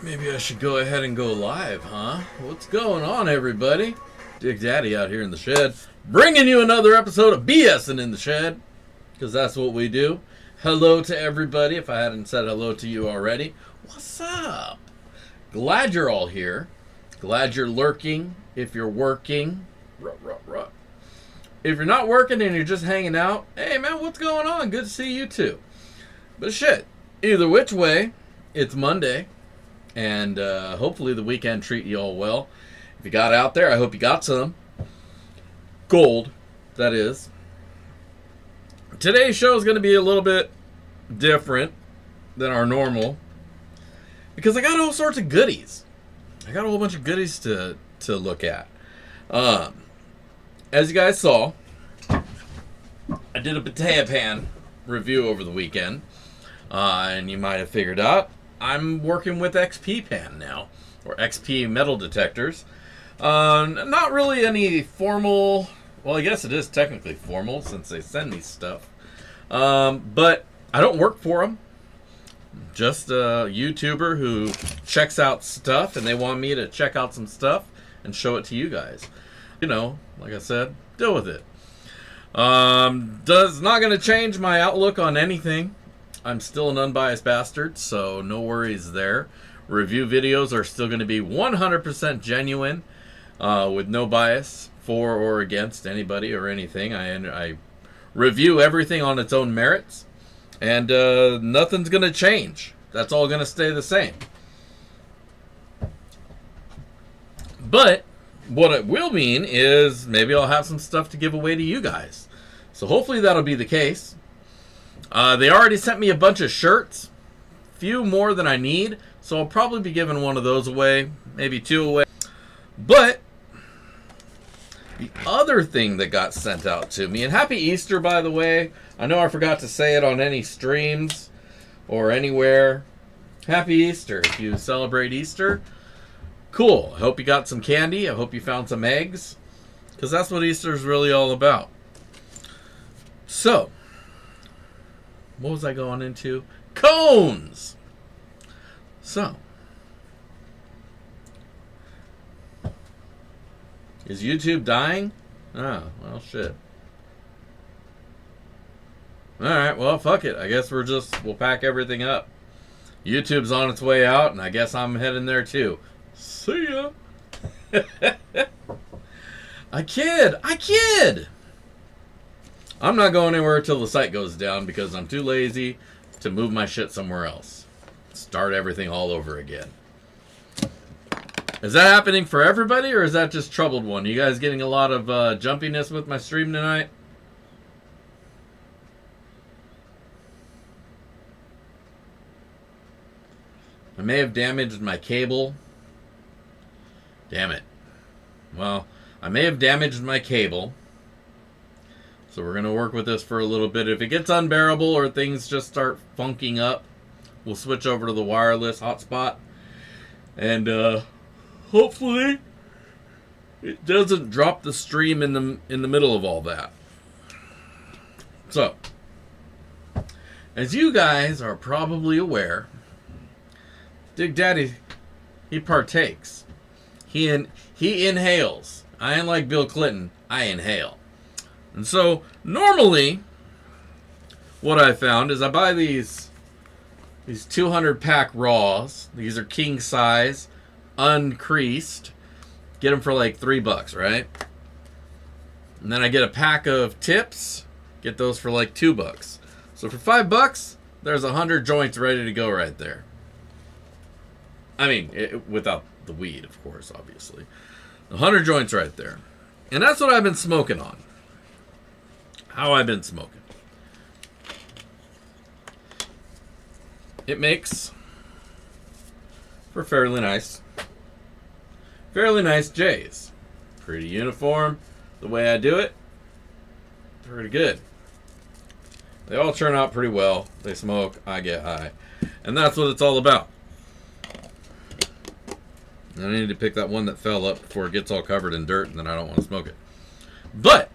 Maybe I should go ahead and go live, huh? What's going on, everybody? Dig Daddy out here in the shed, bringing you another episode of BSing in the Shed, because that's what we do. Hello to everybody, if I hadn't said hello to you already. What's up? Glad you're all here. Glad you're lurking, if you're working. Ruh, ruh, ruh. If you're not working and you're just hanging out, hey man, what's going on? Good to see you too. But shit, either which way, it's Monday. And hopefully the weekend treat you all well. If you got out there, I hope you got some. Gold, that is. Today's show is going to be a little bit different than our normal. Because I got all sorts of goodies. I got a whole bunch of goodies to look at. As you guys saw, I did a potato pan review over the weekend. And you might have figured out, I'm working with XP pan now, or XP metal detectors. Not really any formal, well, I guess it is technically formal since they send me stuff. But I don't work for them. Just a YouTuber who checks out stuff, and they want me to check out some stuff and show it to you guys. You know, like I said, deal with it. Does not going to change my outlook on anything. I'm still an unbiased bastard, so no worries there. Review videos are still going to be 100% genuine, with no bias for or against anybody or anything. I review everything on its own merits, and nothing's going to change. That's all going to stay the same. But what it will mean is maybe I'll have some stuff to give away to you guys. So hopefully that'll be the case. They already sent me a bunch of shirts, few more than I need, so I'll probably be giving one of those away, maybe two away. But the other thing that got sent out to me, and happy Easter, by the way. I know I forgot to say it on any streams or anywhere. Happy Easter if you celebrate Easter. Cool. I hope you got some candy. I hope you found some eggs, because that's what Easter is really all about. So, what was I going into? Cones! So, is YouTube dying? Oh, well, shit. Alright, well, fuck it. I guess we'll pack everything up. YouTube's on its way out, and I guess I'm heading there too. See ya! I kid! I'm not going anywhere until the site goes down because I'm too lazy to move my shit somewhere else. Start everything all over again. Is that happening for everybody, or is that just Troubled One? You guys getting a lot of jumpiness with my stream tonight? I may have damaged my cable. Damn it. Well, I may have damaged my cable. So we're going to work with this for a little bit. If it gets unbearable or things just start funking up, we'll switch over to the wireless hotspot. And hopefully it doesn't drop the stream in the middle of all that. So, as you guys are probably aware, Dig Daddy, he partakes. He inhales. I ain't like Bill Clinton. I inhale. And so, normally, what I found is I buy these 200 pack raws. These are king size, uncreased. Get them for like $3, right? And then I get a pack of tips. Get those for like $2. So for $5, there's 100 joints ready to go right there. I mean, without the weed, of course, obviously. 100 joints right there. And that's what I've been smoking on. How I've been smoking. It makes for fairly nice J's. Pretty uniform. The way I do it, pretty good. They all turn out pretty well. They smoke, I get high. And that's what it's all about. I need to pick that one that fell up before it gets all covered in dirt, and then I don't want to smoke it. But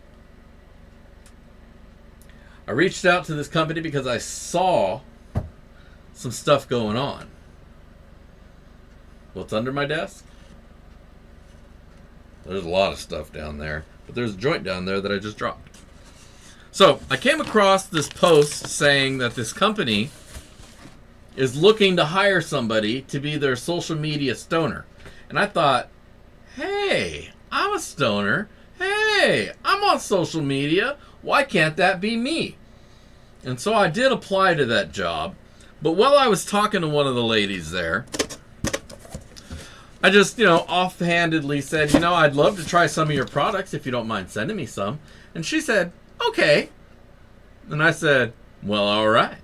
I reached out to this company because I saw some stuff going on. What's under my desk? There's a lot of stuff down there, but there's a joint down there that I just dropped. So I came across this post saying that this company is looking to hire somebody to be their social media stoner. And I thought, hey, I'm a stoner. Hey, I'm on social media. Why can't that be me? And so I did apply to that job. But while I was talking to one of the ladies there, I just, offhandedly said, I'd love to try some of your products if you don't mind sending me some. And she said, okay. And I said, well, all right.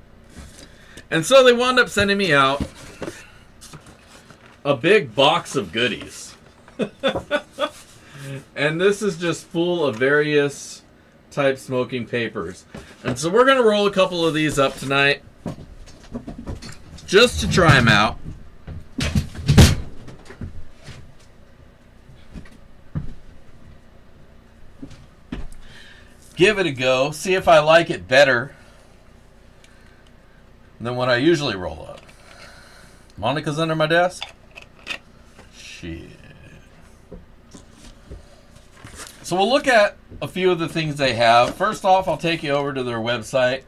And so they wound up sending me out a big box of goodies. And this is just full of various type smoking papers. And so we're going to roll a couple of these up tonight just to try them out. Give it a go. See if I like it better than what I usually roll up. Monica's under my desk? Shit. So we'll look at a few of the things they have. First off, I'll take you over to their website.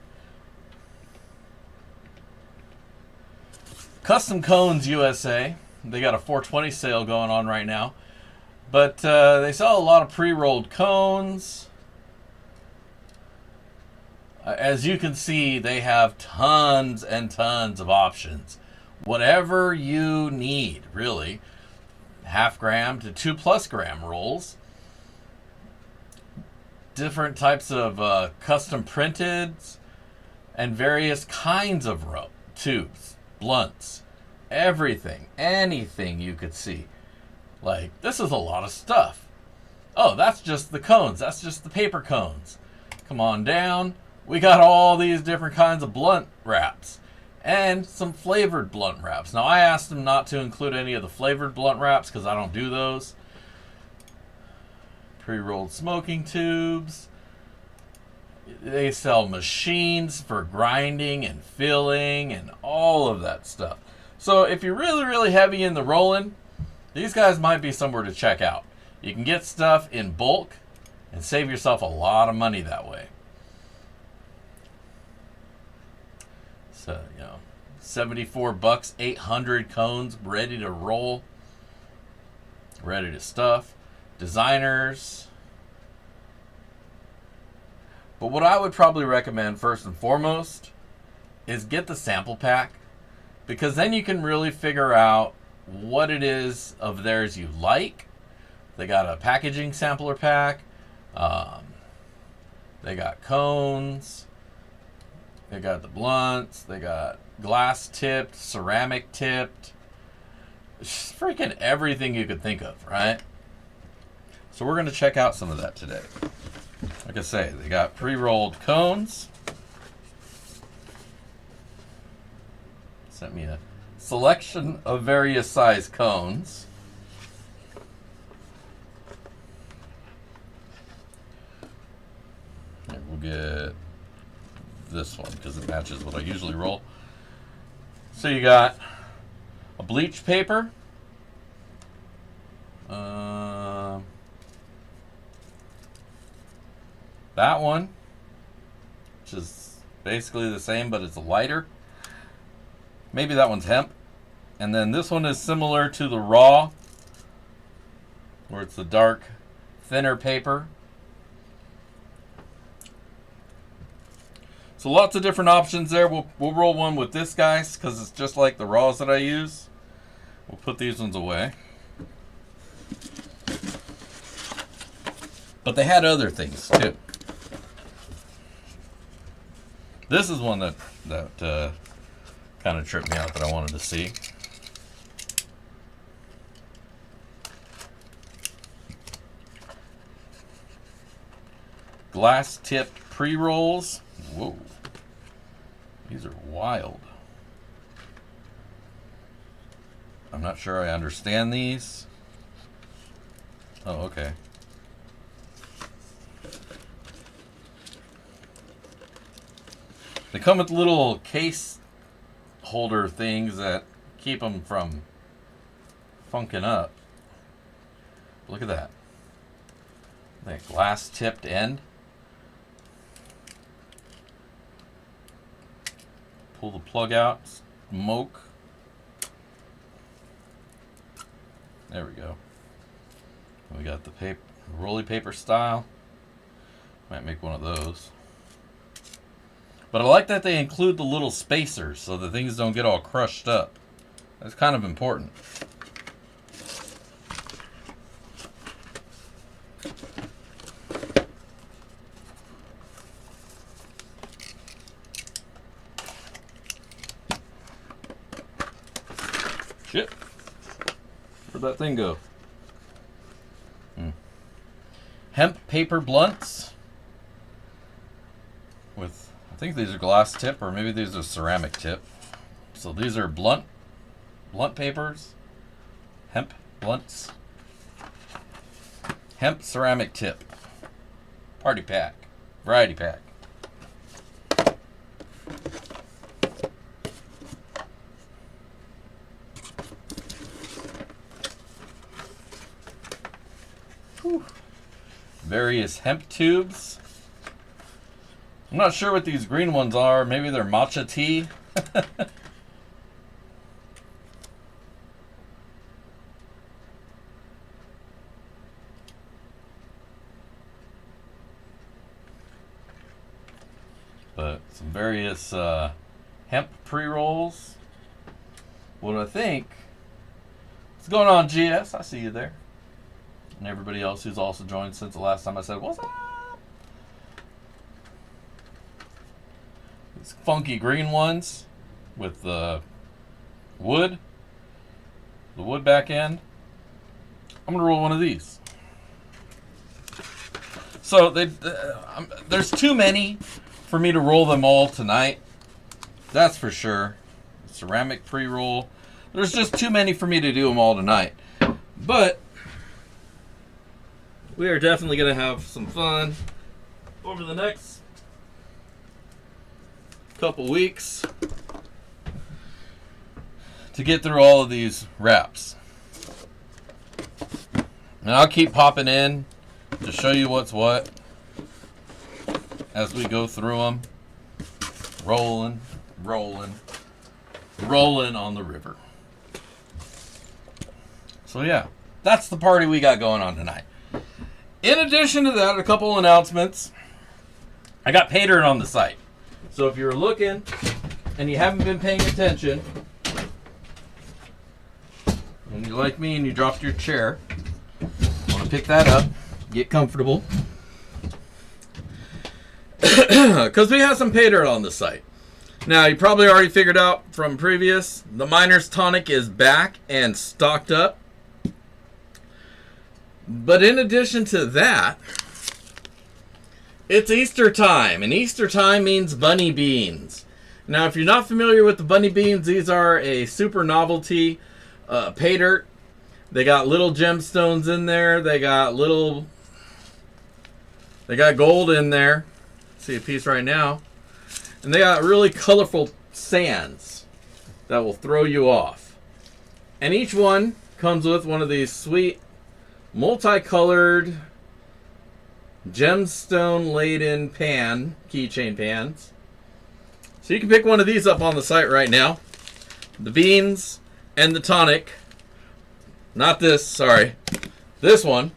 Custom Cones USA. They got a 420 sale going on right now. But they sell a lot of pre-rolled cones. As you can see, they have tons and tons of options. Whatever you need, really. 0.5 gram to 2+ gram rolls. Different types of custom printed and various kinds of tubes, blunts, everything, anything you could see. Like, this is a lot of stuff. Oh, that's just the cones. That's just the paper cones. Come on down. We got all these different kinds of blunt wraps and some flavored blunt wraps. Now, I asked them not to include any of the flavored blunt wraps because I don't do those. Pre-rolled smoking tubes. They sell machines for grinding and filling and all of that stuff. So if you're really, really heavy in the rolling, these guys might be somewhere to check out. You can get stuff in bulk and save yourself a lot of money that way. So, $74, 800 cones ready to roll, ready to stuff. Designers. But what I would probably recommend first and foremost is get the sample pack, because then you can really figure out what it is of theirs you like. They got a packaging sampler pack. They got cones. They got the blunts. They got glass tipped, ceramic tipped. It's freaking everything you could think of, right? So we're going to check out some of that today. Like I say, they got pre-rolled cones. Sent me a selection of various size cones. And we'll get this one because it matches what I usually roll. So you got a bleach paper. That one, which is basically the same, but it's lighter. Maybe that one's hemp. And then this one is similar to the raw, where it's the dark, thinner paper. So lots of different options there. We'll roll one with this, guys, because it's just like the raws that I use. We'll put these ones away. But they had other things, too. This is one that kind of tripped me out that I wanted to see. Glass tipped pre-rolls. Whoa. These are wild. I'm not sure I understand these. Oh, okay. They come with little case holder things that keep them from funking up. Look at that. That glass tipped end. Pull the plug out. Smoke. There we go. We got the paper, rolly paper style. Might make one of those. But I like that they include the little spacers so that things don't get all crushed up. That's kind of important. Shit. Where'd that thing go? Hemp paper blunts with, I think these are glass tip, or maybe these are ceramic tip. So these are blunt papers, hemp blunts, hemp ceramic tip, party pack, variety pack. Whew. Various hemp tubes. I'm not sure what these green ones are. Maybe they're matcha tea. But some various hemp pre-rolls. What do I think? What's going on, GS? I see you there. And everybody else who's also joined since the last time I said, what's up? These funky green ones with the wood back end. I'm going to roll one of these. So there's too many for me to roll them all tonight. That's for sure. Ceramic pre-roll. There's just too many for me to do them all tonight. But we are definitely going to have some fun over the next couple weeks to get through all of these wraps. And I'll keep popping in to show you what's what as we go through them. Rolling on the river. So yeah, that's the party we got going on tonight. In addition to that, a couple announcements. I got pay dirt on the site. So if you're looking and you haven't been paying attention, and you're like me and you dropped your chair, want to pick that up, get comfortable. Because we have some pay dirt on the site. Now, you probably already figured out from previous, the Miner's Tonic is back and stocked up. But in addition to that, it's Easter time, and Easter time means bunny beans. Now, if you're not familiar with the bunny beans, these are a super novelty pay dirt. They got little gemstones in there. They got gold in there. See a piece right now. And they got really colorful sands that will throw you off. And each one comes with one of these sweet multicolored gemstone laden keychain pans. So you can pick one of these up on the site right now. The beans and the tonic, not this, sorry, this one,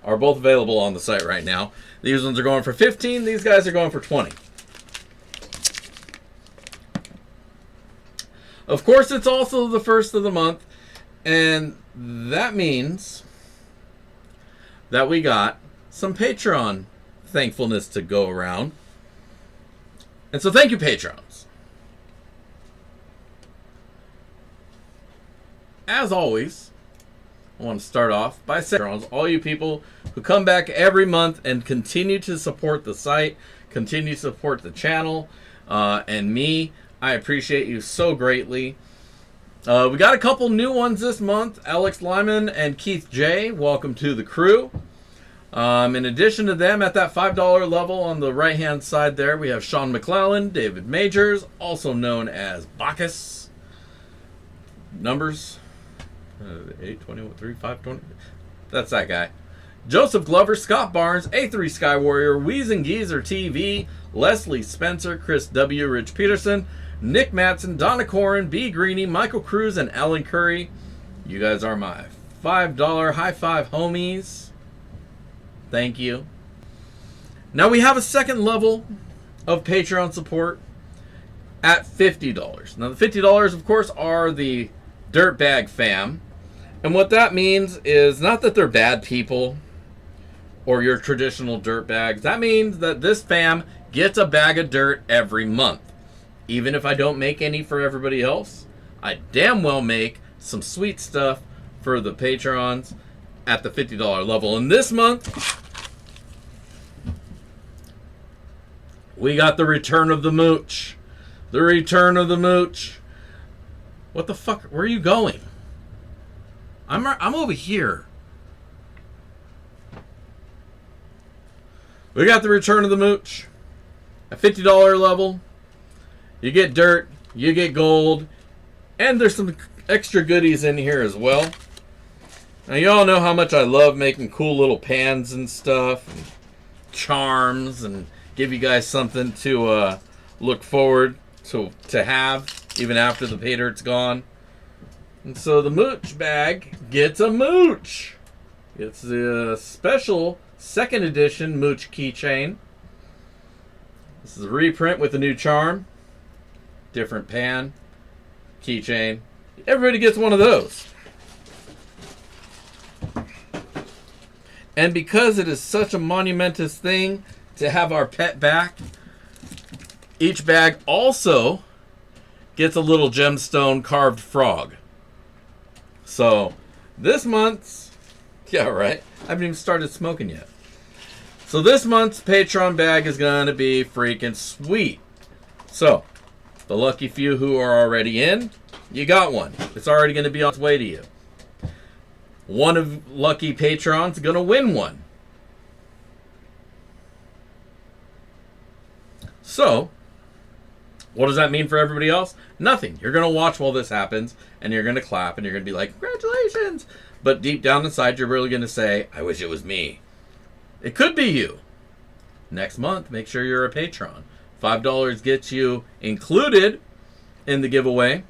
are both available on the site right now. These ones are going for $15, these guys are going for $20. Of course, it's also the first of the month, and that means that we got some Patreon thankfulness to go around. And so thank you, patrons. As always, I want to start off by saying, all you people who come back every month and continue to support the site, continue to support the channel, and me, I appreciate you so greatly. We got a couple new ones this month. Alex Lyman and Keith J. Welcome to the crew. In addition to them, at that $5 level on the right-hand side there, we have Sean McClellan, David Majors, also known as Bacchus. Numbers 821 3520. That's that guy. Joseph Glover, Scott Barnes, A3 Sky Warrior, Weezing Geezer TV, Leslie Spencer, Chris W., Rich Peterson, Nick Matson, Donna Corin, B. Greeny, Michael Cruz, and Ellen Curry. You guys are my $5 high five homies. Thank you. Now we have a second level of Patreon support at $50. Now the $50, of course, are the Dirtbag fam. And what that means is not that they're bad people or your traditional dirt bags. That means that this fam gets a bag of dirt every month. Even if I don't make any for everybody else, I damn well make some sweet stuff for the patrons at the $50 level. And this month, we got the return of the mooch. The return of the mooch. What the fuck? Where are you going? I'm over here. We got the return of the mooch. At $50 level, you get dirt, you get gold, and there's some extra goodies in here as well. Now, you all know how much I love making cool little pans and stuff, and charms, and give you guys something to look forward to have, even after the pay dirt's gone. And so the mooch bag gets a mooch. It's the special second edition mooch keychain. This is a reprint with a new charm. Different pan. Keychain. Everybody gets one of those. And because it is such a monumentous thing to have our pet back, each bag also gets a little gemstone carved frog. So, this month's... Yeah, right. I haven't even started smoking yet. So, this month's Patreon bag is going to be freaking sweet. So, the lucky few who are already in, you got one. It's already going to be on its way to you. One of lucky patrons is going to win one. So, what does that mean for everybody else? Nothing. You're going to watch while this happens, and you're going to clap, and you're going to be like, congratulations! But deep down inside, you're really going to say, I wish it was me. It could be you. Next month, make sure you're a patron. $5 gets you included in the giveaway.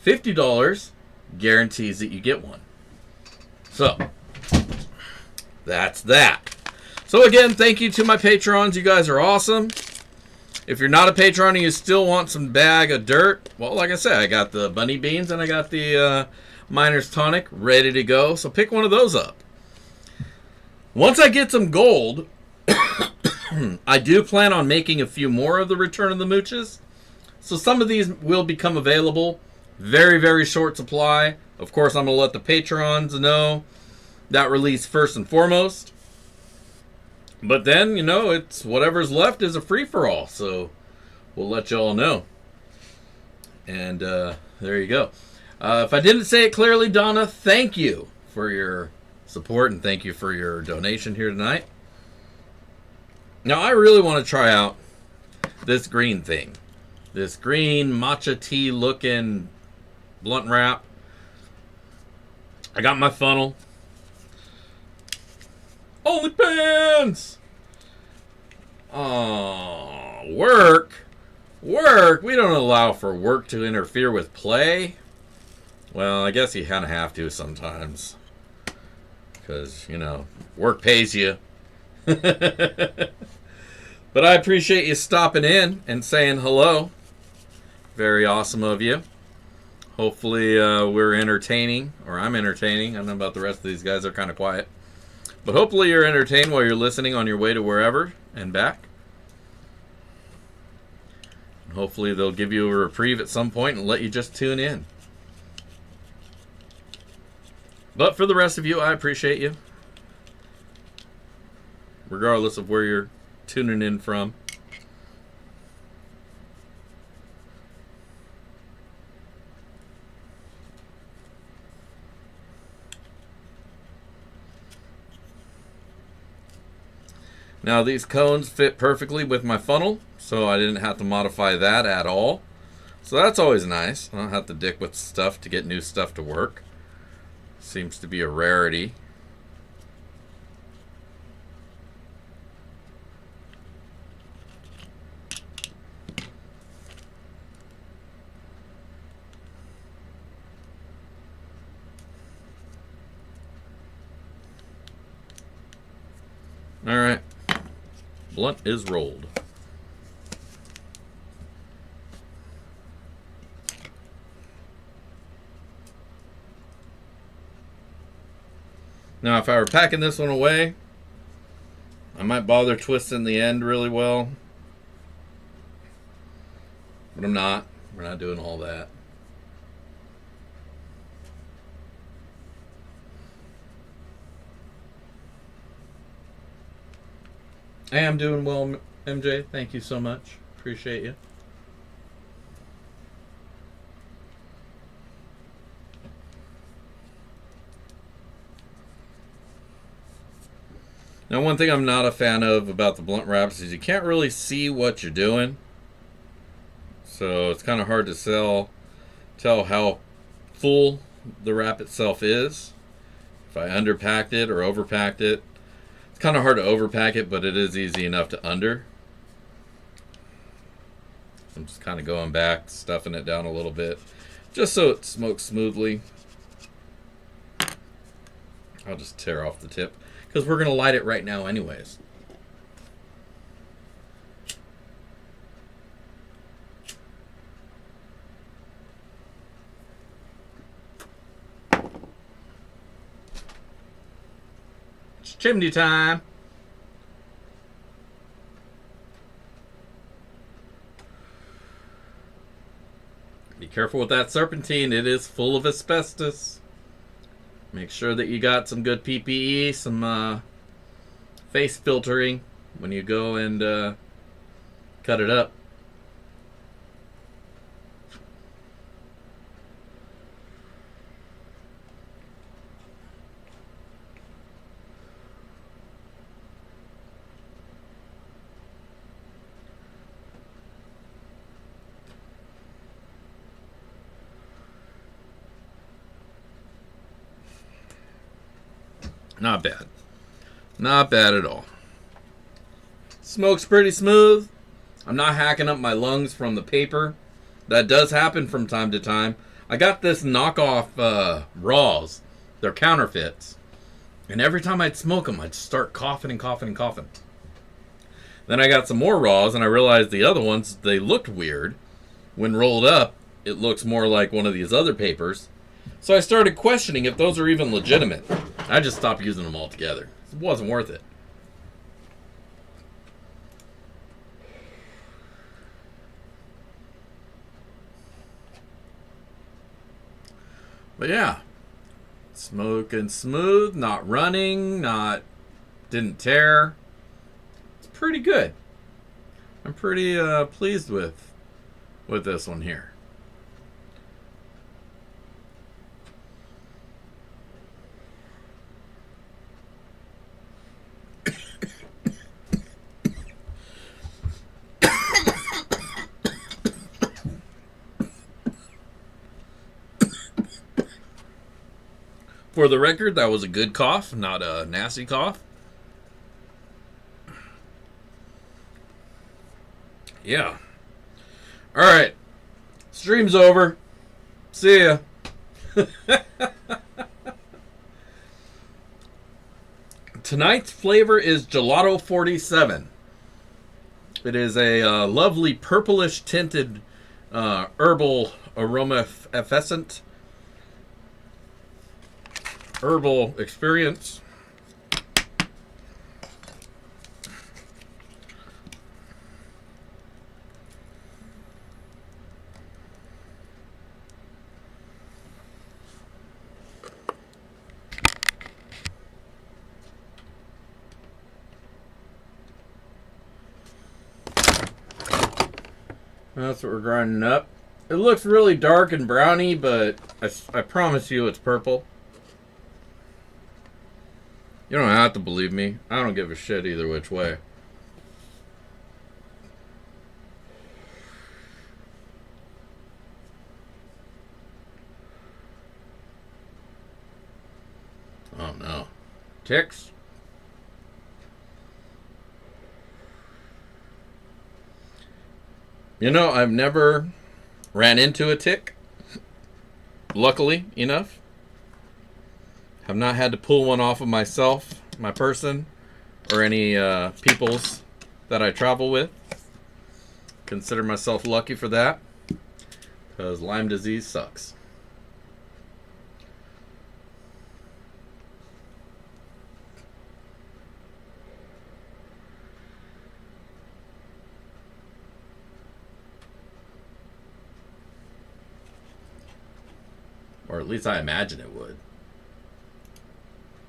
$50 guarantees that you get one. So, that's that. So again, thank you to my patrons. You guys are awesome. If you're not a patron and you still want some bag of dirt, well, like I said, I got the bunny beans and I got the miner's tonic ready to go. So pick one of those up. Once I get some gold, I do plan on making a few more of the Return of the Mooches. So some of these will become available. Very, very short supply. Of course, I'm going to let the patrons know that release first and foremost. But then, you know, it's whatever's left is a free-for-all. So we'll let you all know. And there you go. If I didn't say it clearly, Donna, thank you for your support and thank you for your donation here tonight. Now, I really want to try out this green thing. This green matcha tea looking blunt wrap. I got my funnel. OnlyFans! Oh, work. Work. We don't allow for work to interfere with play. Well, I guess you kind of have to sometimes. Because, you know, work pays you. But I appreciate you stopping in and saying hello. Very awesome of you. Hopefully we're entertaining, or I'm entertaining. I don't know about the rest of these guys. They're kind of quiet. But hopefully you're entertained while you're listening on your way to wherever and back. And hopefully they'll give you a reprieve at some point and let you just tune in. But for the rest of you, I appreciate you. Regardless of where you're tuning in from. Now these cones fit perfectly with my funnel, so I didn't have to modify that at all. So that's always nice. I don't have to dick with stuff to get new stuff to work. Seems to be a rarity. All right. Blunt is rolled. Now, if I were packing this one away, I might bother twisting the end really well. But I'm not. We're not doing all that. I am doing well, MJ. Thank you so much. Appreciate you. Now, one thing I'm not a fan of about the blunt wraps is you can't really see what you're doing. So it's kind of hard to tell how full the wrap itself is. If I underpacked it or overpacked it. It's kind of hard to overpack it, but it is easy enough to under. I'm just kind of going back, stuffing it down a little bit, just so it smokes smoothly. I'll just tear off the tip, because we're going to light it right now anyways. It's chimney time. Be careful with that serpentine. It is full of asbestos. Make sure that you got some good PPE, some face filtering when you go and cut it up. Not bad. Not bad at all. Smoke's pretty smooth. I'm not hacking up my lungs from the paper. That does happen from time to time. I got this knockoff Raws. They're counterfeits. And every time I'd smoke them, I'd start coughing and coughing and coughing. Then I got some more Raws, and I realized the other ones, they looked weird. When rolled up, it looks more like one of these other papers. So I started questioning if those are even legitimate. I just stopped using them altogether. It wasn't worth it. But yeah, smoking smooth, not running, didn't tear. It's pretty good. I'm pretty pleased with this one here. For the record, that was a good cough, not a nasty cough. Yeah. All right. Stream's over. See ya. Tonight's flavor is Gelato 47. It is a lovely purplish tinted herbal aroma effervescent herbal experience. That's what we're grinding up. It looks really dark and browny, but I promise you it's purple. You don't have to believe me. I don't give a shit either which way. Ticks. You know, I've never ran into a tick, luckily enough. Have not had to pull one off of myself, my person, or any peoples that I travel with. Consider myself lucky for that, because Lyme disease sucks. Or at least I imagine it would.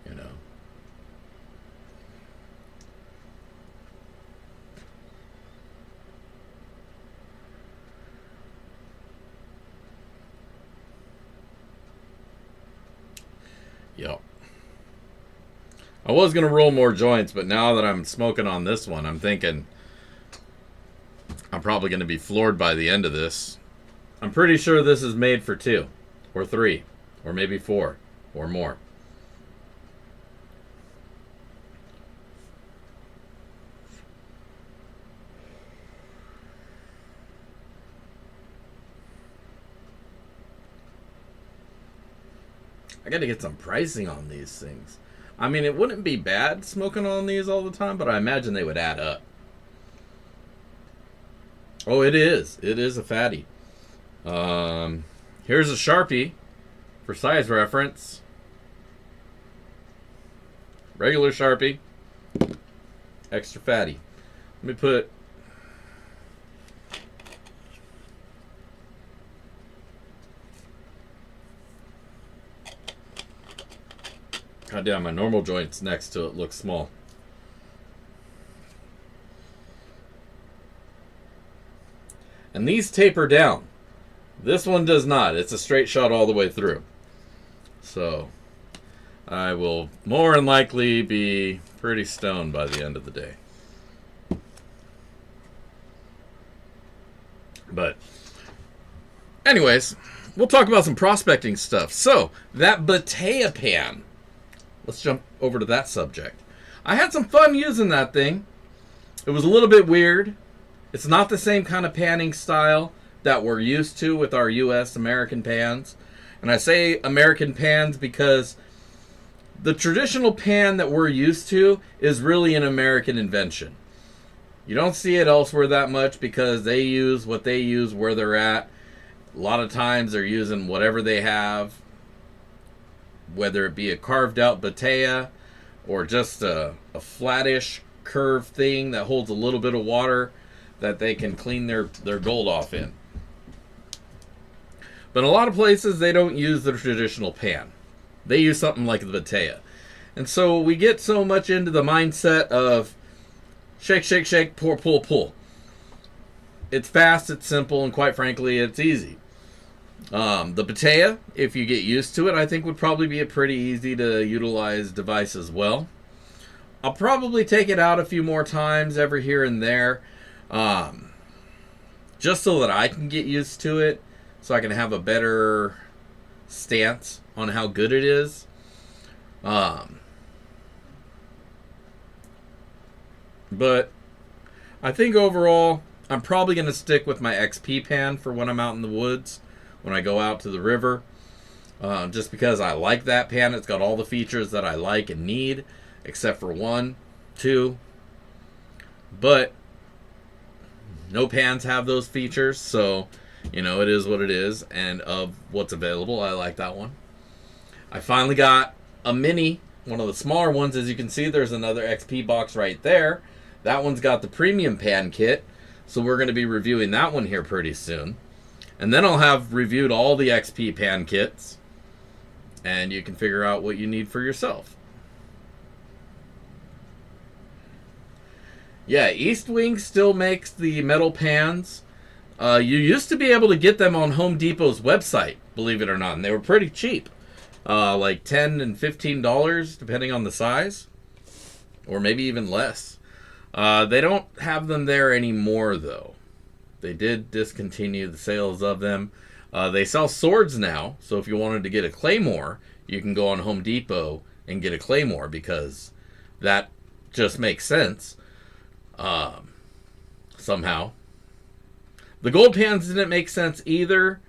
You know. Yep. I was going to roll more joints, but now that I'm smoking on this one, I'm thinking I'm probably going to be floored by the end of this. I'm pretty sure this is made for 2 or 3 or maybe 4 or more. I got to get some pricing on these things. I mean, it wouldn't be bad smoking on these all the time, but I imagine they would add up. Oh, it is. It is a fatty. Here's a Sharpie for size reference. Regular Sharpie. Extra fatty. Let me put... God damn, my normal joints next to it look small. And these taper down. This one does not. It's a straight shot all the way through. So, I will more than likely be pretty stoned by the end of the day. But, anyways, we'll talk about some prospecting stuff. So, that Batea pan. Let's jump over to that subject. I had some fun using that thing. It was a little bit weird. It's not the same kind of panning style that we're used to with our U.S. American pans. And I say American pans because the traditional pan that we're used to is really an American invention. You don't see it elsewhere that much because they use what they use where they're at. A lot of times they're using whatever they have, whether it be a carved out Batea or just a flattish curved thing that holds a little bit of water that they can clean their gold off in. But in a lot of places, they don't use the traditional pan. They use something like the Batea. And so we get so much into the mindset of shake, shake, shake, pour, pull, pull. It's fast, it's simple, and quite frankly, it's easy. The Batea, if you get used to it, I think would probably be a pretty easy to utilize device as well. I'll probably take it out a few more times every here and there, just so that I can get used to it, so I can have a better stance on how good it is. But I think overall, I'm probably going to stick with my XP pan for when I'm out in the woods, when I go out to the river, just because I like that pan. It's got all the features that I like and need, except for 1, 2. But no pans have those features, so, you know, it is what it is. And of what's available, I like that one. I finally got a mini, one of the smaller ones. As you can see, there's another XP box right there. That one's got the premium pan kit, so we're going to be reviewing that one here pretty soon. And then I'll have reviewed all the XP pan kits, and you can figure out what you need for yourself. Yeah, East Wing still makes the metal pans. You used to be able to get them on Home Depot's website, believe it or not, and they were pretty cheap. Like $10 and $15, depending on the size, or maybe even less. They don't have them there anymore, though. They did discontinue the sales of them. They sell swords now, so if you wanted to get a claymore, you can go on Home Depot and get a Claymore, because that just makes sense. Somehow. The gold pans didn't make sense either,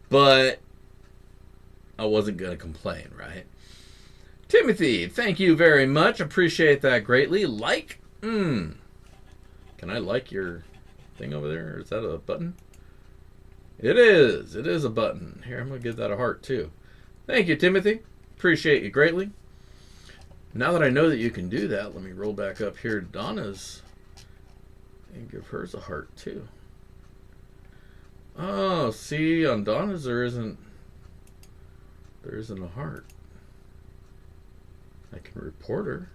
but I wasn't going to complain, right? Timothy, thank you very much. Appreciate that greatly. Like? Can I like your thing over there? Is that a button? It is. It is a button. Here, I'm going to give that a heart too. Thank you, Timothy. Appreciate you greatly. Now that I know that you can do that, let me roll back up here to Donna's and give hers a heart too. Oh, see, on Donna's there isn't a heart. I can report her.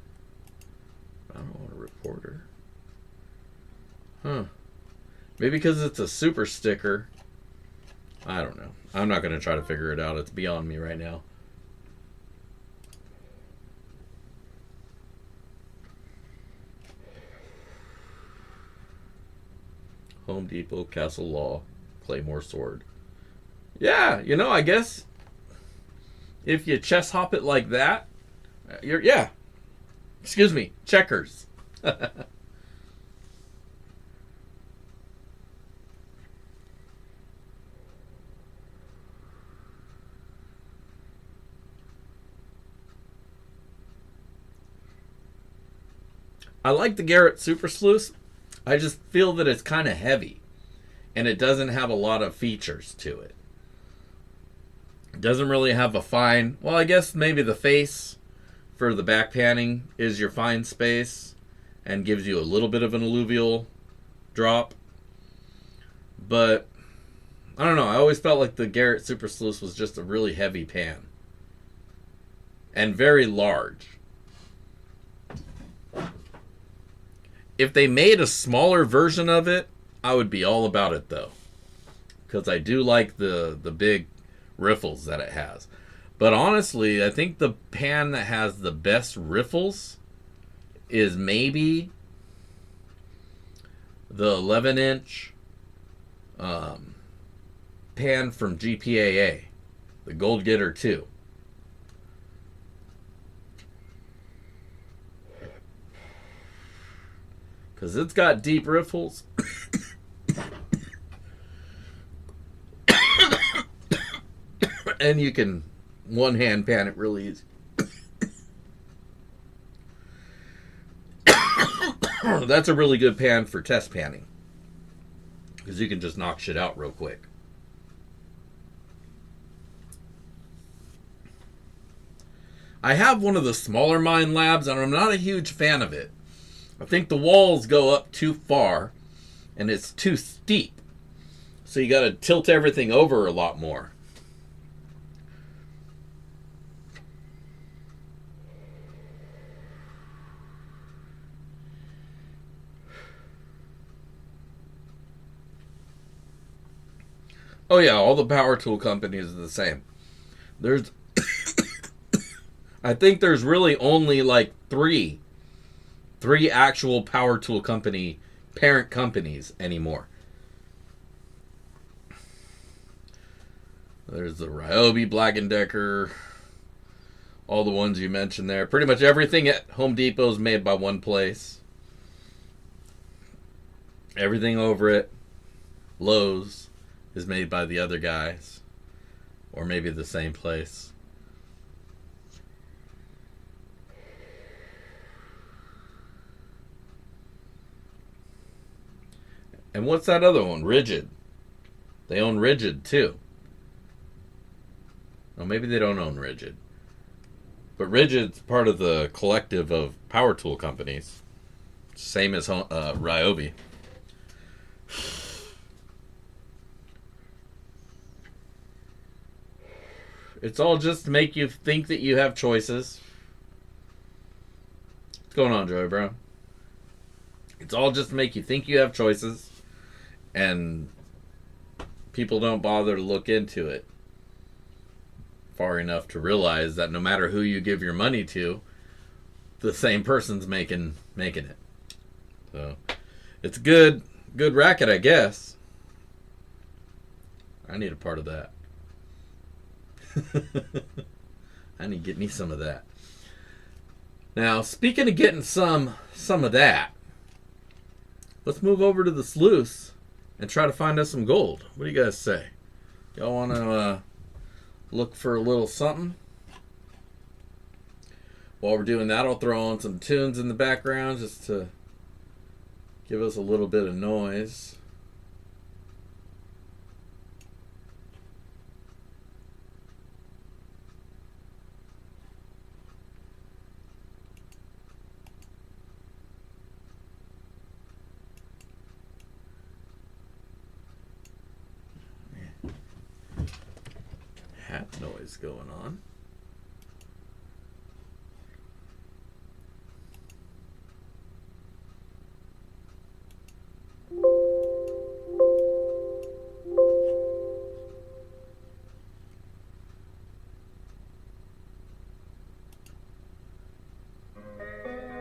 I don't want to report her. Huh. Maybe because it's a super sticker. I don't know. I'm not going to try to figure it out. It's beyond me right now. Home Depot, Castle Law, Claymore Sword. Yeah, I guess if you chest hop it like that, yeah. Excuse me, checkers. I like the Garrett Super Sleuth. I just feel that it's kind of heavy, and it doesn't have a lot of features to it. It doesn't really have a fine... Well, I guess maybe the face for the back panning is your fine space and gives you a little bit of an alluvial drop. But, I don't know. I always felt like the Garrett Super Sleuth was just a really heavy pan. And very large. If they made a smaller version of it, I would be all about it, though. Because I do like the big riffles that it has. But honestly, I think the pan that has the best riffles is maybe the 11-inch pan from GPAA, the Gold Getter 2. Because it's got deep riffles. And you can one-hand pan it really easy. That's a really good pan for test panning. Because you can just knock shit out real quick. I have one of the smaller Mine Labs, and I'm not a huge fan of it. I think the walls go up too far, and it's too steep. So you got to tilt everything over a lot more. Oh yeah, all the power tool companies are the same. There's... I think there's really only like three actual power tool company parent companies anymore. There's the Ryobi, Black & Decker, all the ones you mentioned there. Pretty much everything at Home Depot is made by one place. Everything over at Lowe's is made by the other guys. Or maybe the same place. And what's that other one? Rigid. They own Rigid too. Well, maybe they don't own Rigid. But Rigid's part of the collective of power tool companies. Same as Ryobi. It's all just to make you think that you have choices. What's going on, Joey Brown? It's all just to make you think you have choices. And people don't bother to look into it far enough to realize that no matter who you give your money to, the same person's making it. So it's good racket, I guess. I need a part of that. I need to get me some of that. Now, speaking of getting some of that, let's move over to the sluice and try to find us some gold. What do you guys say? Y'all want to look for a little something? While we're doing that, I'll throw on some tunes in the background just to give us a little bit of noise. Hat noise going on.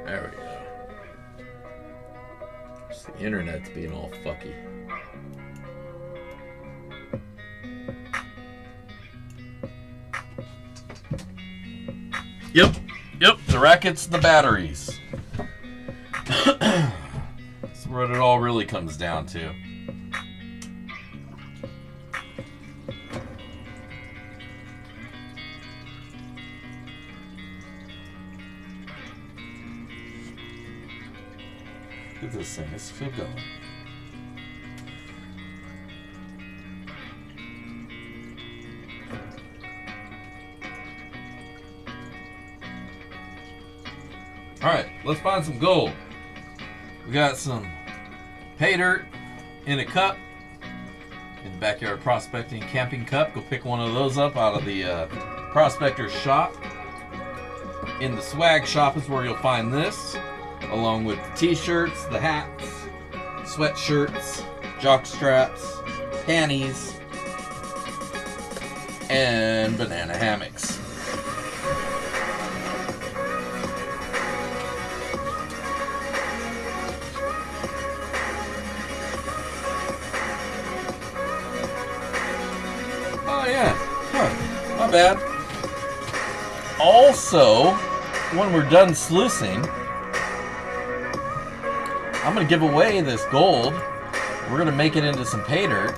There we go. Just the internet's being all fucky. Yep, the rackets, the batteries. That's what it all really comes down to. Look at this thing, it's still going. Alright, let's find some gold. We got some pay dirt in a cup. In the Backyard Prospecting Camping Cup. Go pick one of those up out of the prospector's shop. In the swag shop is where you'll find this, along with the t-shirts, the hats, sweatshirts, jock straps, panties, and banana hammocks. Not bad. Also, when we're done sluicing, I'm going to give away this gold. We're going to make it into some pay dirt.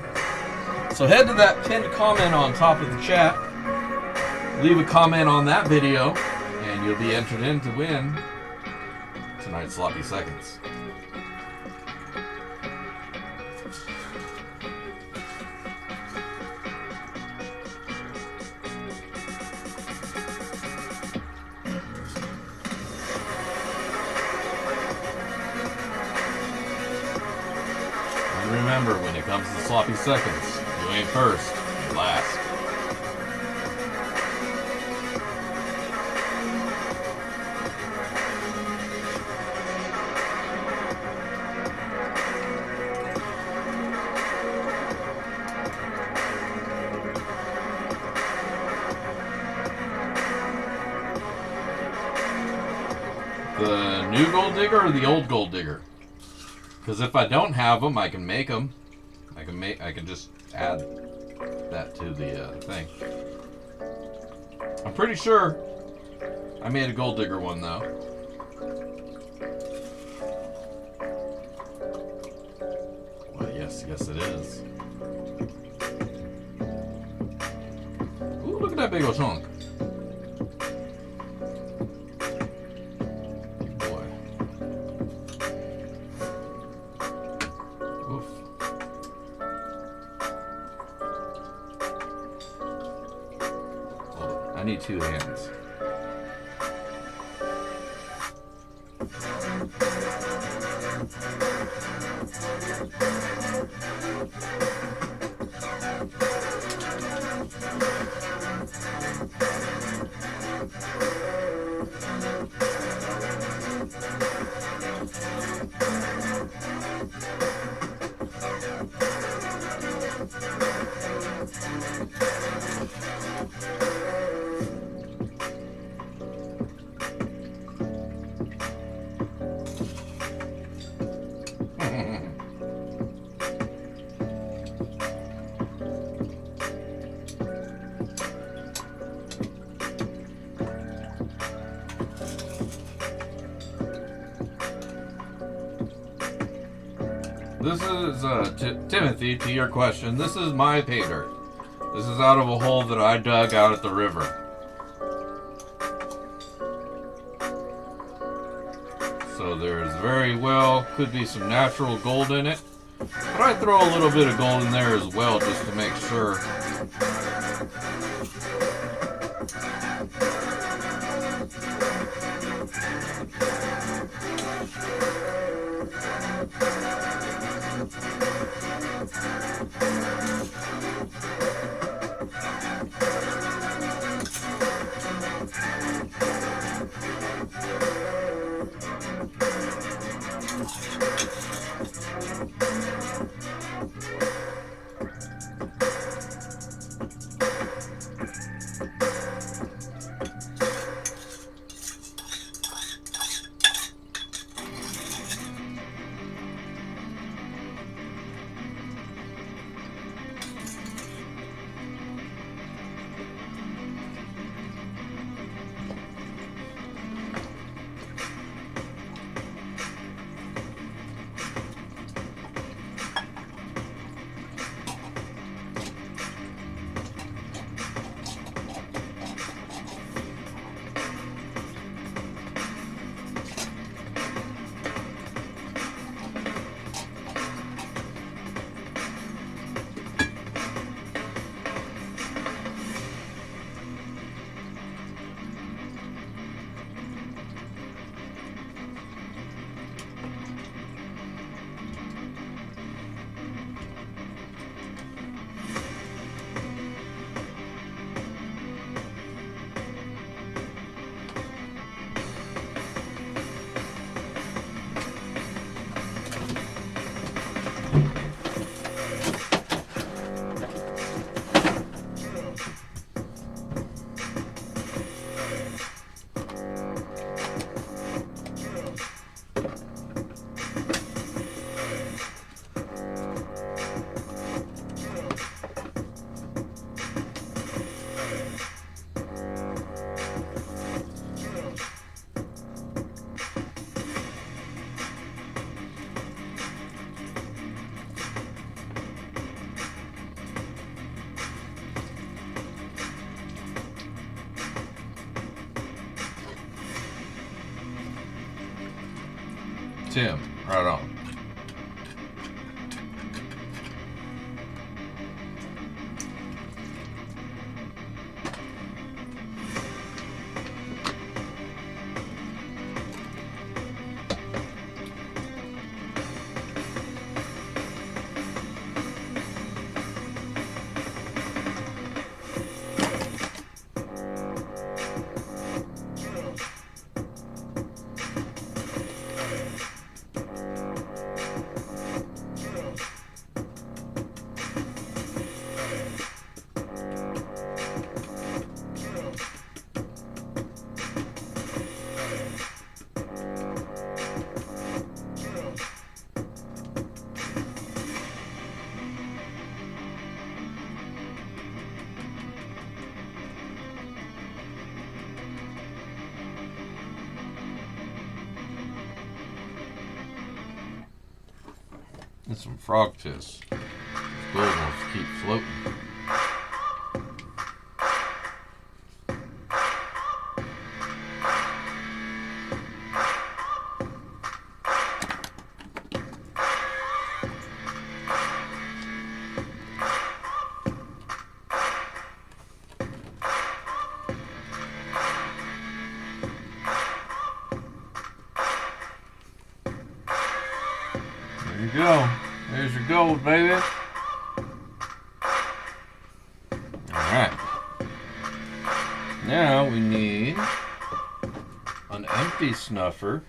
So head to that pinned comment on top of the chat. Leave a comment on that video, and you'll be entered in to win tonight's Sloppy Seconds. Remember, when it comes to sloppy seconds, you ain't first, you're last. The new gold digger or the old gold digger? Because if I don't have them, I can make them. I can just add that to the thing. I'm pretty sure I made a gold digger one though. Well, yes it is. Ooh, look at that big old chunk. I need two hands. This is Timothy. To your question, this is my pay dirt. This is out of a hole that I dug out at the river. So there's very well could be some natural gold in it, but I throw a little bit of gold in there as well just to make sure. Tim, right on. That's some frog piss. This gold wants to keep floating. There you go. There's your gold, baby. Alright. Now we need an empty snuffer.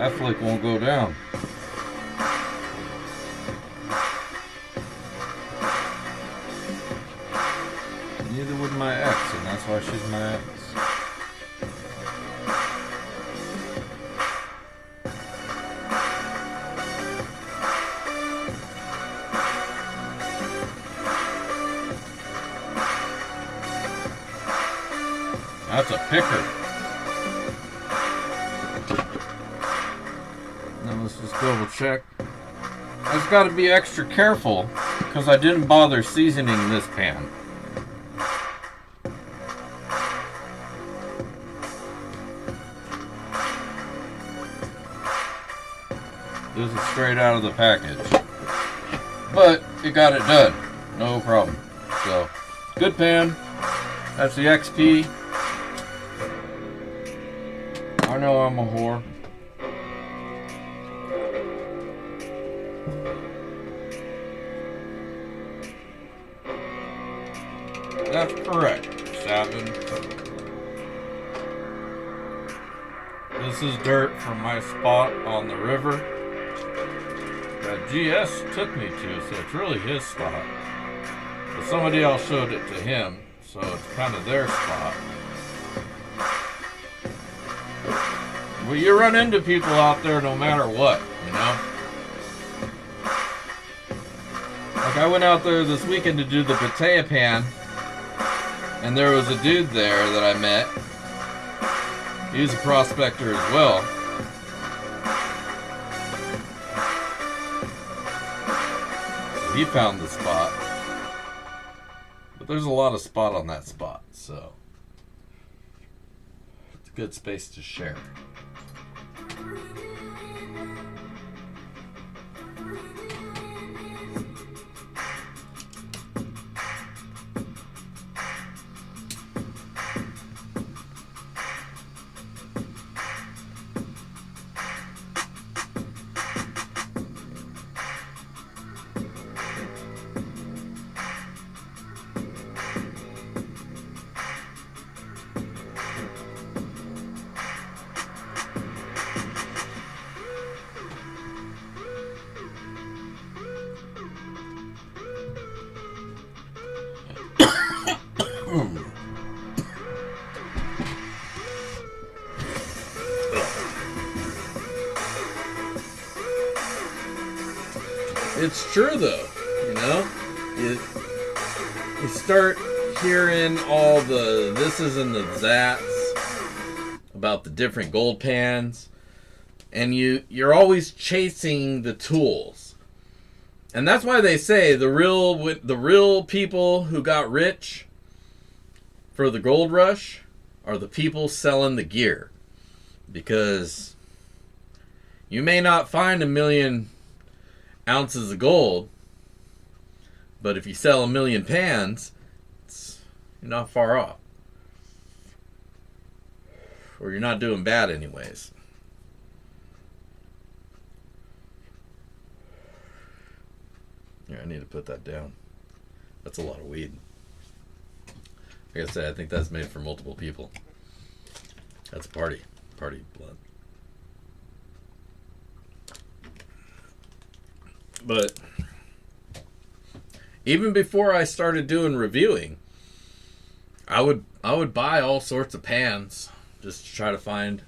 That flick won't go down. Neither would my ex, and that's why she's my ex. That's a picker. Now let's just double check. I just got to be extra careful because I didn't bother seasoning this pan. This is straight out of the package. But it got it done. No problem. So, good pan. That's the XP. I know I'm a whore. That's correct, Savin. This is dirt from my spot on the river that GS took me to, so it's really his spot. But somebody else showed it to him, so it's kind of their spot. Well, you run into people out there no matter what, you know? Like I went out there this weekend to do the Pattaya pan, and there was a dude there that I met. He's a prospector as well. He found the spot. But there's a lot of spot on that spot, so it's a good space to share. It's true though, you know, you start hearing all the thises and the zats about the different gold pans, and you're always chasing the tools, and that's why they say the real people who got rich for the gold rush are the people selling the gear, because you may not find 1,000,000 ounces of gold, but if you sell 1,000,000 pans, you're not far off, or you're not doing bad anyways. Yeah, I need to put that down. That's a lot of weed. Like I said, I think that's made for multiple people. That's party blunt. But even before I started doing reviewing, I would buy all sorts of pans just to try to find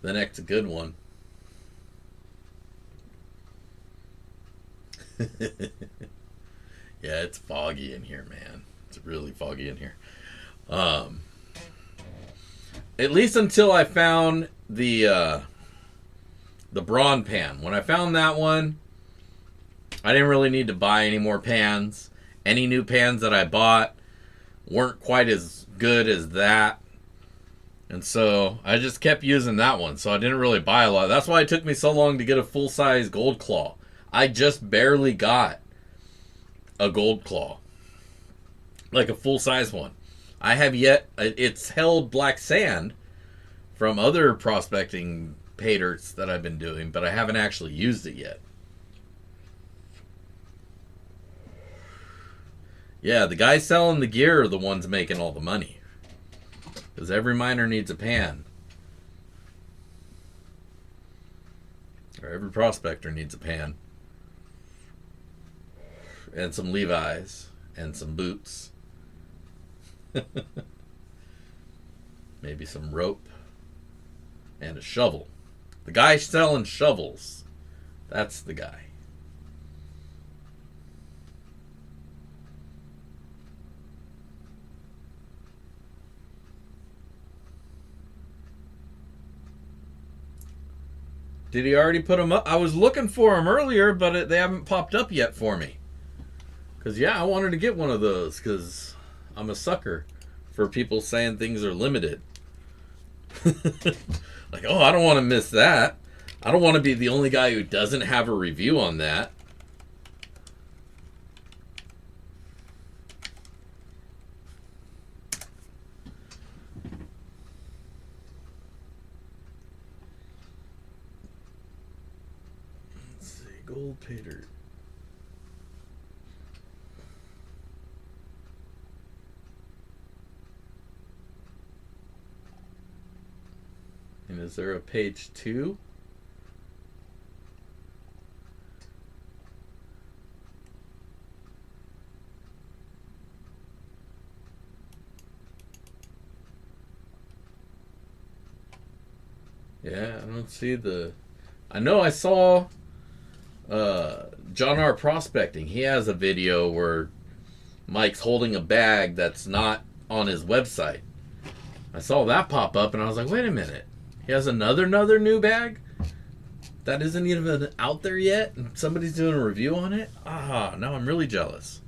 the next good one. Yeah, it's foggy in here, man. It's really foggy in here. At least until I found the Braun pan. When I found that one, I didn't really need to buy any more pans. Any new pans that I bought weren't quite as good as that. And so I just kept using that one. So I didn't really buy a lot. That's why it took me so long to get a full-size Gold Claw. I just barely got a Gold Claw. Like a full-size one. I have yet... It's held black sand from other prospecting pay dirts that I've been doing, but I haven't actually used it yet. Yeah, the guys selling the gear are the ones making all the money. Because every miner needs a pan. Or every prospector needs a pan. And some Levi's. And some boots. Maybe some rope and a shovel. The guy selling shovels. That's the guy. Did he already put them up? I was looking for them earlier, but they haven't popped up yet for me. Because, yeah, I wanted to get one of those because I'm a sucker for people saying things are limited. Like, oh, I don't want to miss that. I don't want to be the only guy who doesn't have a review on that. Let's see, gold pay dirt. And is there a page 2? Yeah, I don't see the... I know I saw John R. Prospecting. He has a video where Mike's holding a bag that's not on his website. I saw that pop up and I was like, wait a minute. He has another new bag that isn't even out there yet and somebody's doing a review on it? Ah, now I'm really jealous.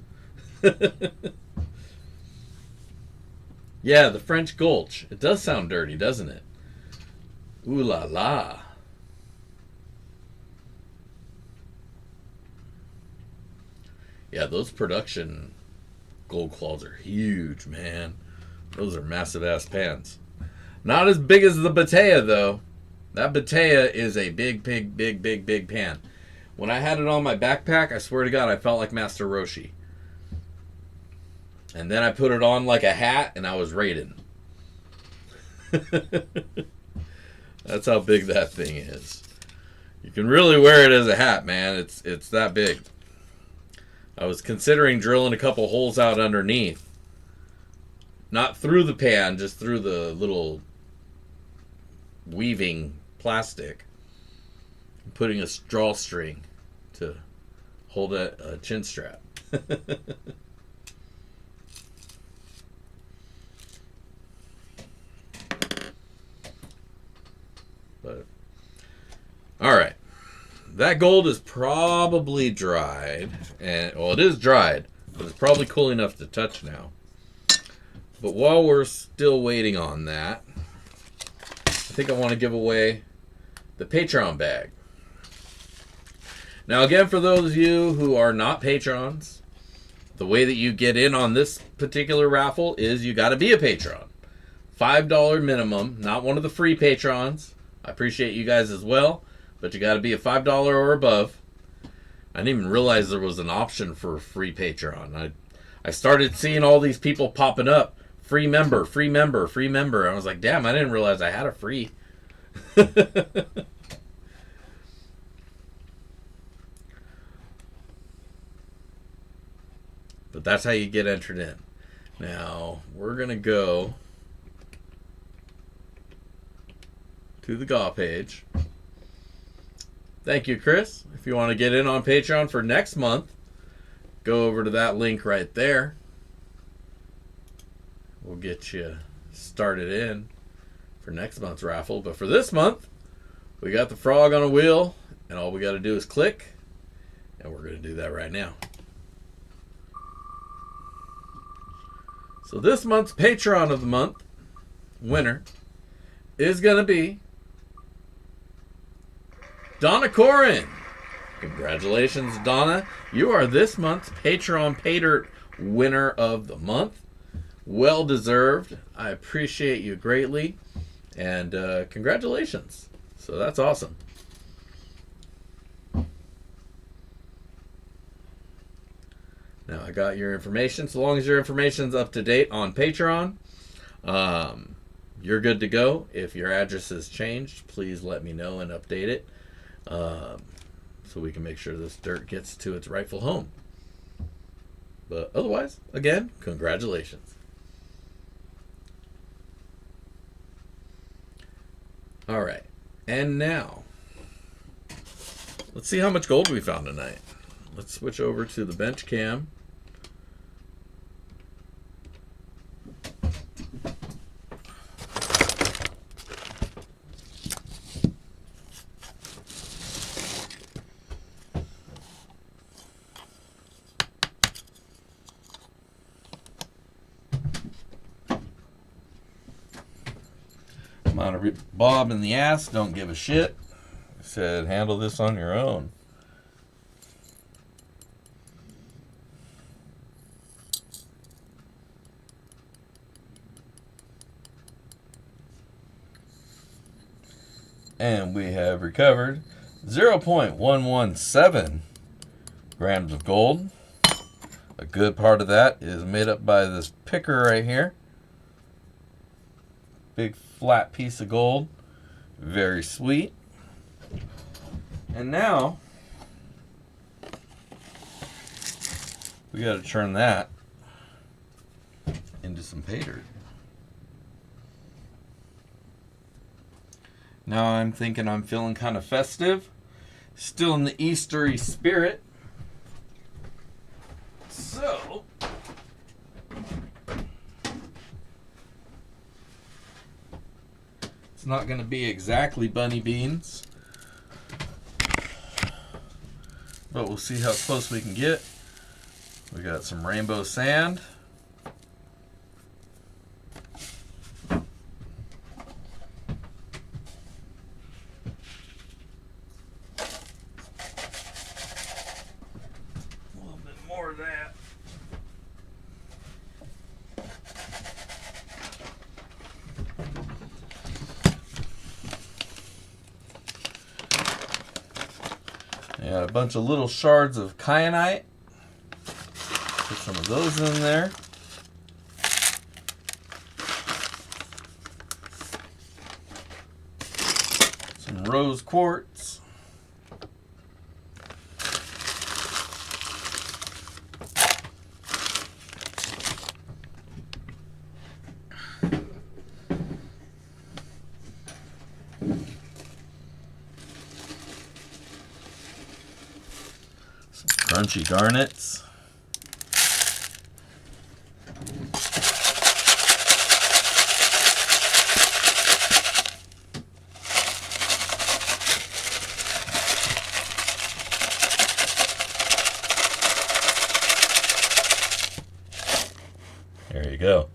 Yeah, the French Gulch. It does sound dirty, doesn't it? Ooh la la. Yeah, those production gold claws are huge, man. Those are massive ass pans. Not as big as the Batea, though. That Batea is a big pan. When I had it on my backpack, I swear to God, I felt like Master Roshi. And then I put it on like a hat, and I was Raiden. That's how big that thing is. You can really wear it as a hat, man. It's that big. I was considering drilling a couple holes out underneath. Not through the pan, just through the little weaving plastic. Putting a drawstring to hold a chin strap. But all right, that gold is probably dried, and well, it is dried, but it's probably cool enough to touch now. But while we're still waiting on that, I think I want to give away the Patreon bag. Now, again, for those of you who are not patrons, the way that you get in on this particular raffle is you got to be a patron. $5 minimum, not one of the free patrons. I appreciate you guys as well, but you got to be a $5 or above. I didn't even realize there was an option for free patron. I started seeing all these people popping up. Free member, free member, free member. I was like, damn, I didn't realize I had a free. But that's how you get entered in. Now, we're going to go to the GAW page. Thank you, Chris. If you want to get in on Patreon for next month, go over to that link right there. We'll get you started in for next month's raffle. But for this month, we got the frog on a wheel, and all we got to do is click, and we're going to do that right now. So this month's Patreon of the month winner is going to be Donna Corin. Congratulations, Donna. You are this month's Patreon Pay Dirt winner of the month. Well deserved. I appreciate you greatly. And congratulations. So that's awesome. Now I got your information. So long as your information's up to date on Patreon, you're good to go. If your address has changed, please let me know and update it. So we can make sure this dirt gets to its rightful home. But otherwise, again, congratulations. All right. And now, let's see how much gold we found tonight. Let's switch over to the bench cam. Bob in the ass, don't give a shit. I said, handle this on your own. And we have recovered 0.117 grams of gold. A good part of that is made up by this picker right here. Big flat piece of gold. Very sweet. And now we got to turn that into some pay dirt. Now I'm thinking I'm feeling kind of festive. Still in the Eastery spirit. So it's not going to be exactly bunny beans, but we'll see how close we can get. We got some rainbow sand. A little bit more of that. Got a bunch of little shards of kyanite. Put some of those in there. Some rose quartz. Crunchy garnets. There you go.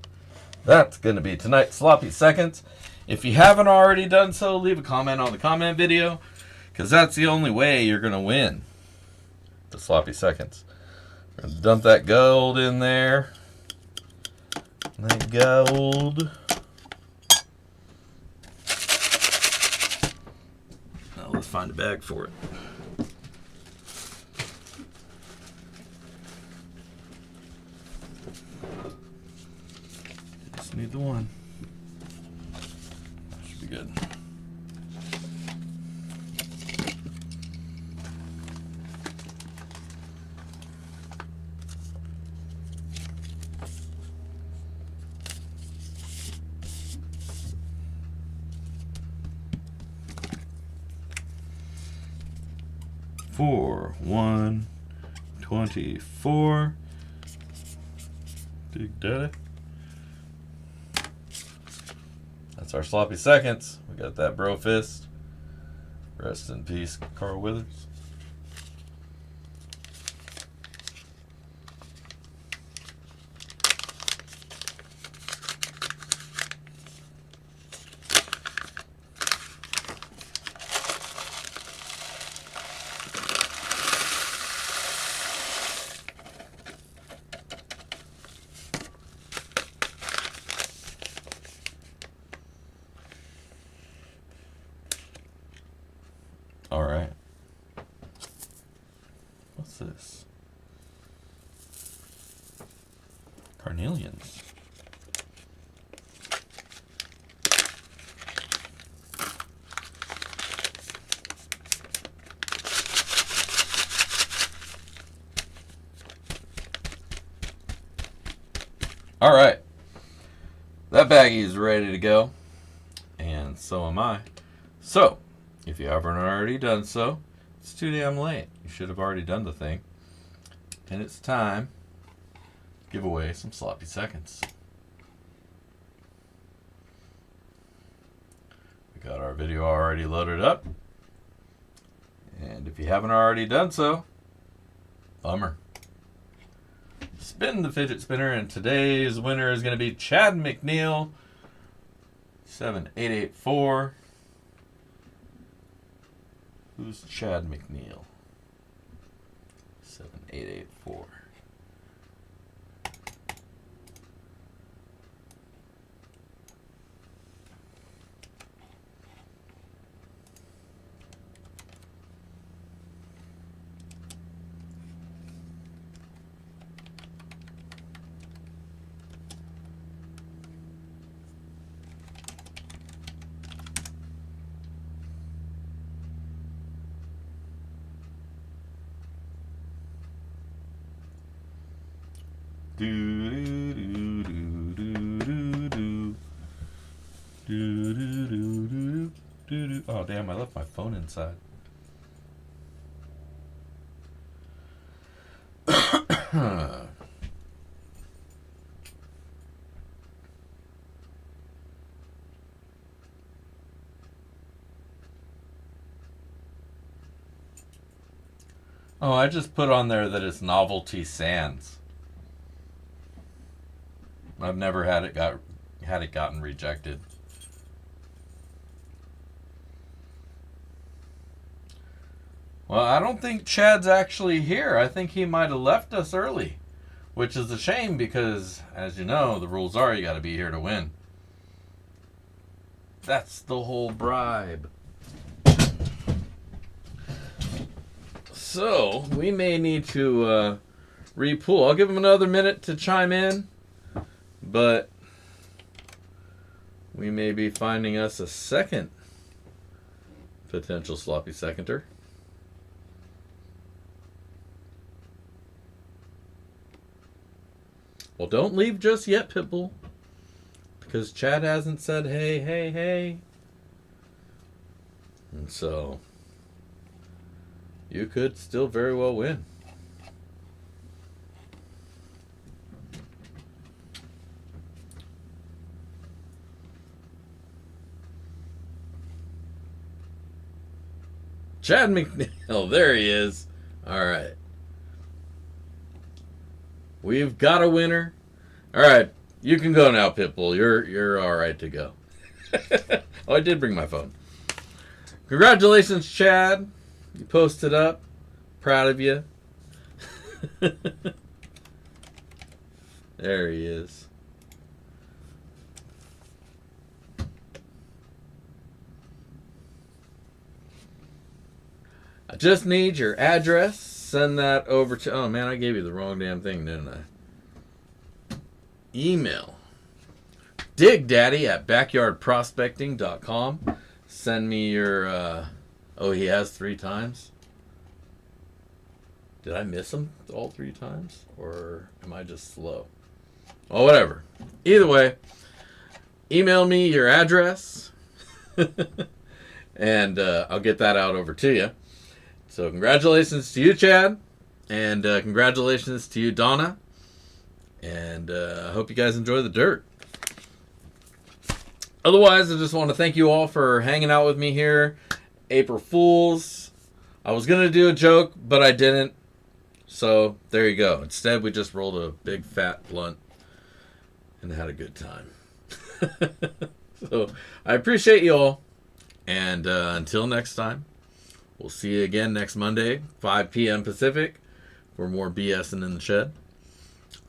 That's going to be tonight's Sloppy Seconds. If you haven't already done so, leave a comment on the comment video, because that's the only way you're going to win the Sloppy Seconds. We're going to dump that gold in there. That gold. Now let's find a bag for it. Just need the one. That should be good. For 124. Big Daddy. That's our Sloppy Seconds. We got that bro fist. Rest in peace, Carl Withers. All right. What's this? Carnelians. All right. That baggie is ready to go. And so am I. So, if you haven't already done so, it's too damn late. You should have already done the thing. And it's time to give away some sloppy seconds. We got our video already loaded up. And if you haven't already done so, bummer. Spin the fidget spinner, and today's winner is going to be Chad McNeil, 7884. Who's Chad McNeil? 7884. Do do do do do do do do do do. Oh damn! I left my phone inside. Oh, I just put on there that it's Novelty Sands. I've never had it gotten rejected. Well, I don't think Chad's actually here. I think he might have left us early, which is a shame because, as you know, the rules are you got to be here to win. That's the whole bribe. So, we may need to repool. I'll give him another minute to chime in, but we may be finding us a second potential sloppy seconder. Well, don't leave just yet, Pitbull, because Chad hasn't said hey, hey, hey. And so you could still very well win. Chad McNeil, there he is. All right. We've got a winner. All right, you can go now, Pitbull. You're all right to go. Oh, I did bring my phone. Congratulations, Chad. You posted up. Proud of you. There he is. I just need your address. Send that over to... Oh, man, I gave you the wrong damn thing, didn't I? Email. digdaddy@backyardprospecting.com. Send me your... Oh, he has 3 times? Did I miss him all 3 times? Or am I just slow? Well, whatever. Either way, email me your address. And I'll get that out over to you. So congratulations to you, Chad. And congratulations to you, Donna. And I hope you guys enjoy the dirt. Otherwise, I just want to thank you all for hanging out with me here. April Fools. I was going to do a joke, but I didn't. So there you go. Instead, we just rolled a big fat blunt and had a good time. So I appreciate you all. And until next time, we'll see you again next Monday, 5 p.m. Pacific, for more BSing in the shed.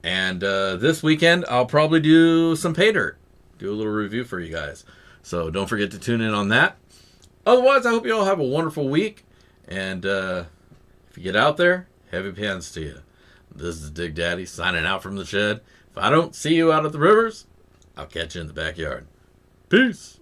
And this weekend, I'll probably do some pay dirt. Do a little review for you guys. So don't forget to tune in on that. Otherwise, I hope you all have a wonderful week. And if you get out there, heavy pants to you. This is Dig Daddy signing out from the shed. If I don't see you out at the rivers, I'll catch you in the backyard. Peace.